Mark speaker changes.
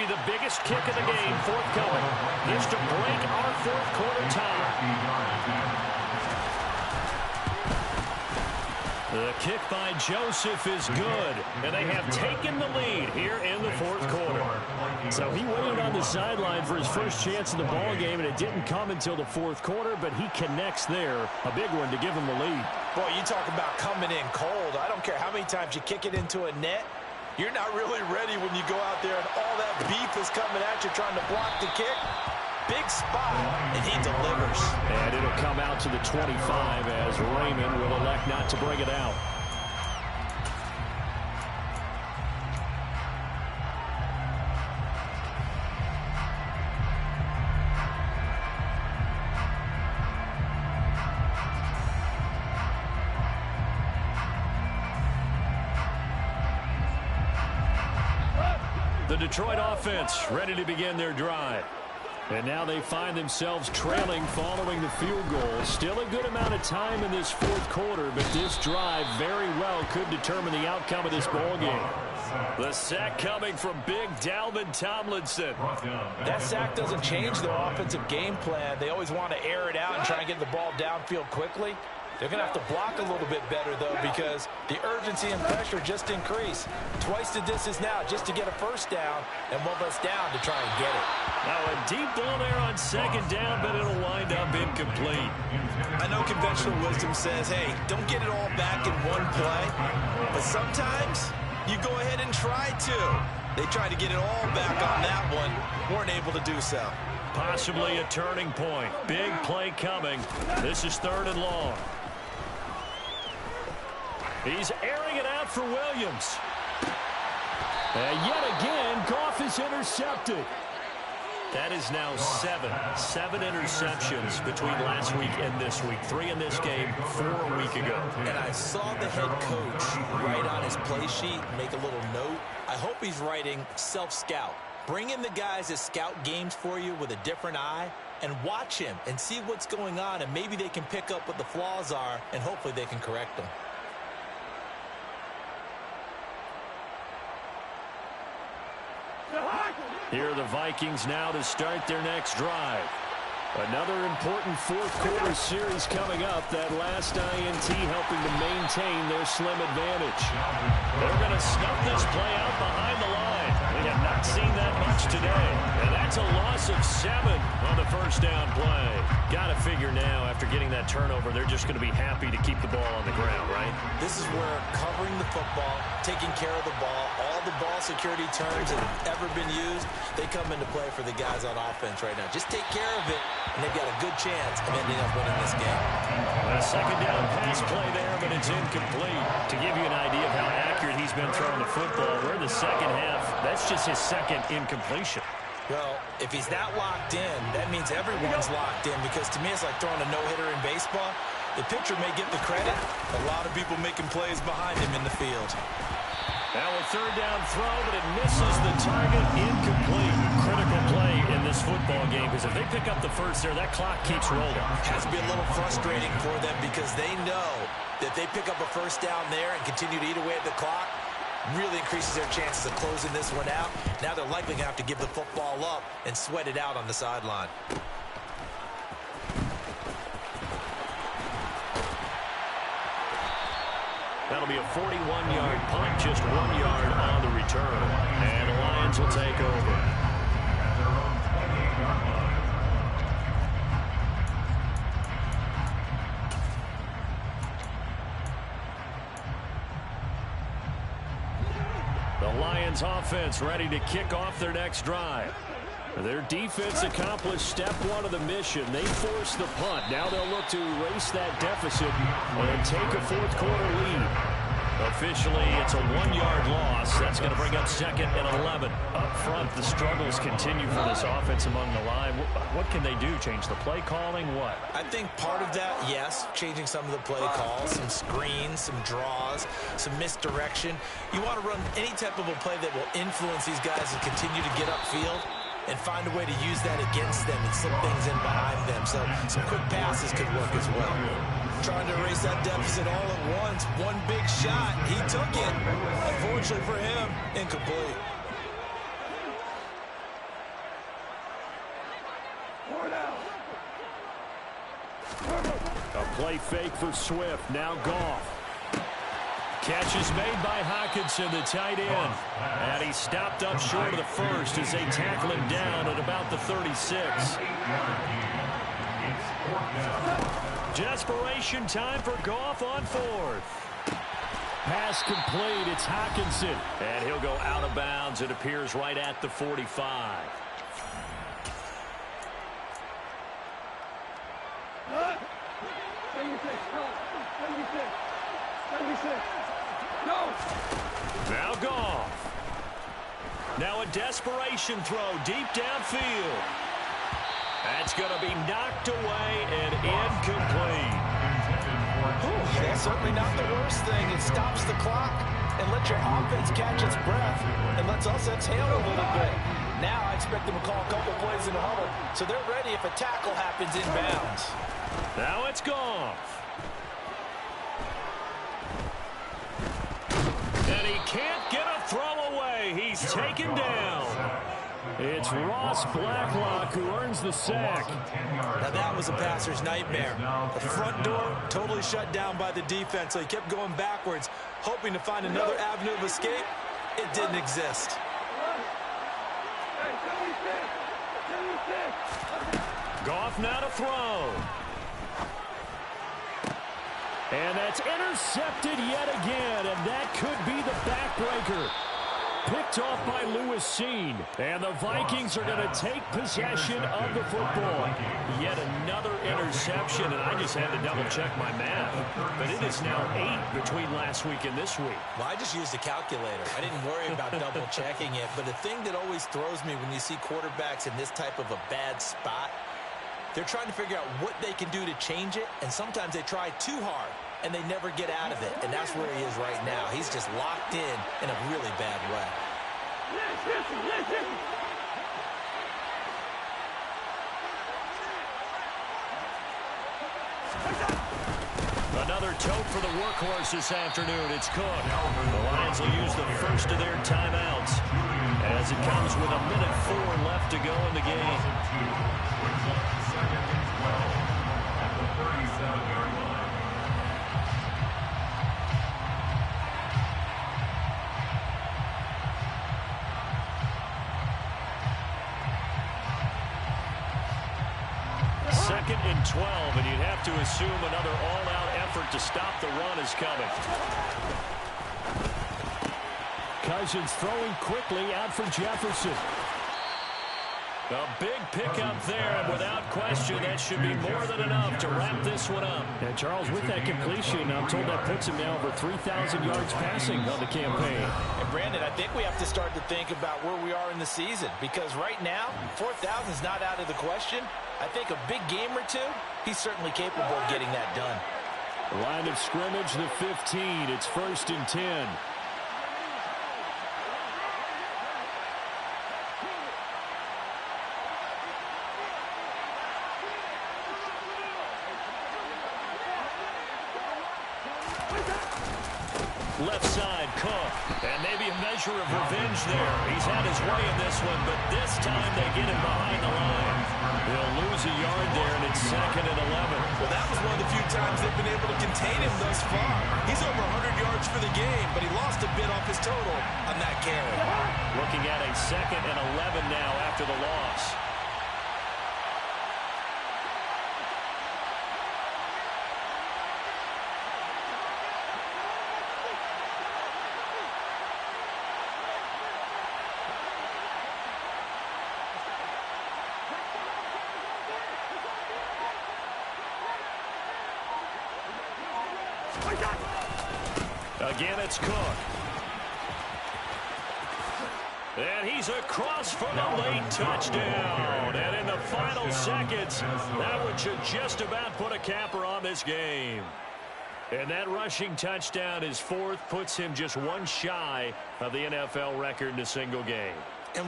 Speaker 1: the biggest kick of the game forthcoming. It's to break our fourth quarter tie. The kick by Joseph is good, and they have taken the lead here in the fourth quarter.
Speaker 2: So he waited on the sideline for his first chance in the ball game, and it didn't come until the fourth quarter, but he connects there. A big one to give him the lead.
Speaker 3: Boy, you talk about coming in cold. I don't care how many times you kick it into a net. You're not really ready when you go out there and all that beef is coming at you trying to block the kick. Big spot, and he delivers.
Speaker 2: And it'll come out to the 25 as Raymond will elect not to bring it out. The Detroit offense ready to begin their drive. And now they find themselves trailing following the field goal. Still a good amount of time in this fourth quarter, but this drive very well could determine the outcome of this ball game. The sack coming from big Dalvin Tomlinson.
Speaker 3: That sack doesn't change their offensive game plan. They always want to air it out and try and get the ball downfield quickly. They're going to have to block a little bit better, though, because the urgency and pressure just increase. Twice the distance now just to get a first down, and one less down to try and get it.
Speaker 2: Now a deep ball there on second down, but it'll wind up incomplete.
Speaker 3: I know conventional wisdom says, hey, don't get it all back in one play. But sometimes you go ahead and try to. They tried to get it all back on that one. Weren't able to do so.
Speaker 2: Possibly a turning point. Big play coming. This is 3rd and long. He's airing it out for Williams. And yet again, Goff is intercepted. That is now 7 interceptions between last week and this week. 3 in this game, 4 a week ago.
Speaker 3: And I saw the head coach write on his play sheet, make a little note. I hope he's writing self-scout. Bring in the guys that scout games for you with a different eye and watch him and see what's going on, and maybe they can pick up what the flaws are, and hopefully they can correct them.
Speaker 2: Here are the Vikings now to start their next drive. Another important fourth quarter series coming up. That last INT helping to maintain their slim advantage. They're going to snuff this play out behind the line. We have not seen that much today. And that's a loss of 7 on the first down play. Got to figure now, after getting that turnover, they're just going to be happy to keep the ball on the ground, right?
Speaker 3: This is where covering the football, taking care of the ball, all the ball security terms that have ever been used, they come into play for the guys on offense right now. Just take care of it, and they've got a good chance of ending up winning this game.
Speaker 2: A second down pass play there, but it's incomplete. To give you an idea of how accurate he's been throwing the football, we're in the second half. That's just his second incompletion.
Speaker 3: Well, if he's that locked in, that means everyone's locked in, because to me it's like throwing a no-hitter in baseball. The pitcher may get the credit, a lot of people making plays behind him in the field.
Speaker 2: Now a third down throw, but it misses the target. Incomplete. Critical play in this football game, because if they pick up the first there, that clock keeps rolling.
Speaker 3: Has to be a little frustrating for them, because they know that they pick up a first down there and continue to eat away at the clock, really increases their chances of closing this one out. Now they're likely going to have to give the football up and sweat it out on the sideline.
Speaker 2: That'll be a 41-yard punt, just 1 yard on the return. And the Lions will take over. The Lions offense ready to kick off their next drive. Their defense accomplished step 1 of the mission. They forced the punt. Now they'll look to erase that deficit and take a fourth quarter lead. Officially, it's a 1-yard loss. That's going to bring up 2nd and 11. Up front, the struggles continue for this offense among the line. What can they do? Change the play calling? What?
Speaker 3: I think part of that, yes, changing some of the play calls, some screens, some draws, some misdirection. You want to run any type of a play that will influence these guys and continue to get upfield and find a way to use that against them and slip things in behind them. So some quick passes could work as well. Trying to erase that deficit all at once. One big shot. He took it. Unfortunately for him, incomplete.
Speaker 2: A play fake for Swift. Now Goff.
Speaker 1: Catch is made by Hockenson, the tight end. And he stopped up short of the first as they tackle him down at about the 36. Desperation time for Goff on fourth.
Speaker 2: Pass complete. It's Hockenson.
Speaker 1: And he'll go out of bounds. It appears right at the 45. Now Goff. Now a desperation throw deep downfield. That's going to be knocked away and incomplete.
Speaker 3: That's certainly not the worst thing. It stops the clock and lets your offense catch its breath and lets us exhale a little bit. Now I expect them to call a couple plays in the huddle so they're ready if a tackle happens inbounds.
Speaker 1: Now it's Goff. And he can't get a throw away. He's taken down.
Speaker 2: It's Ross Blacklock who earns the sack.
Speaker 3: Now that was a passer's nightmare. The front door totally shut down by the defense, so he kept going backwards, hoping to find another avenue of escape. It didn't exist.
Speaker 1: Goff now to throw.
Speaker 2: And that's intercepted yet again, and that could be the backbreaker. Picked off by Lewis Seen. And the Vikings are going to take possession of the football.
Speaker 1: Yet another interception, and I just had to double-check my math. But it is now 8 between last week and this week.
Speaker 3: Well, I just used a calculator. I didn't worry about double-checking it. But the thing that always throws me when you see quarterbacks in this type of a bad spot, they're trying to figure out what they can do to change it, and sometimes they try too hard, and they never get out of it. And that's where he is right now. He's just locked in a really bad way.
Speaker 1: Another tote for the workhorse this afternoon. It's Cook. The Lions will use the first of their timeouts as it comes with 1:04 left to go in the game. Second and 12, and you'd have to assume another all-out effort to stop the run is coming.
Speaker 2: Cousins throwing quickly out for Jefferson.
Speaker 1: A big pickup there, and without question, that should be more than enough to wrap this one up.
Speaker 2: And Charles, with that completion, I'm told that puts him now over 3,000 yards passing on the campaign.
Speaker 3: And Brandon, I think we have to start to think about where we are in the season, because right now, 4,000 is not out of the question. I think a big game or two, he's certainly capable of getting that done.
Speaker 2: Line of scrimmage, the 15. It's 1st and 10.
Speaker 1: Left side, Cook. And maybe a measure of revenge there. He's had his way in this one, but this time they get him behind the line. They'll lose a yard there, and it's 2nd and 11.
Speaker 3: Well, that was one of the few times they've been able to contain him thus far. He's over 100 yards for the game, but he lost a bit off his total on that carry.
Speaker 1: Looking at a 2nd and 11 now after the loss. Again, it's Cook. And he's across for the late touchdown. And in the final seconds, that one should just about put a capper on this game. And that rushing touchdown, his 4th, puts him just one shy of the NFL record in a single game.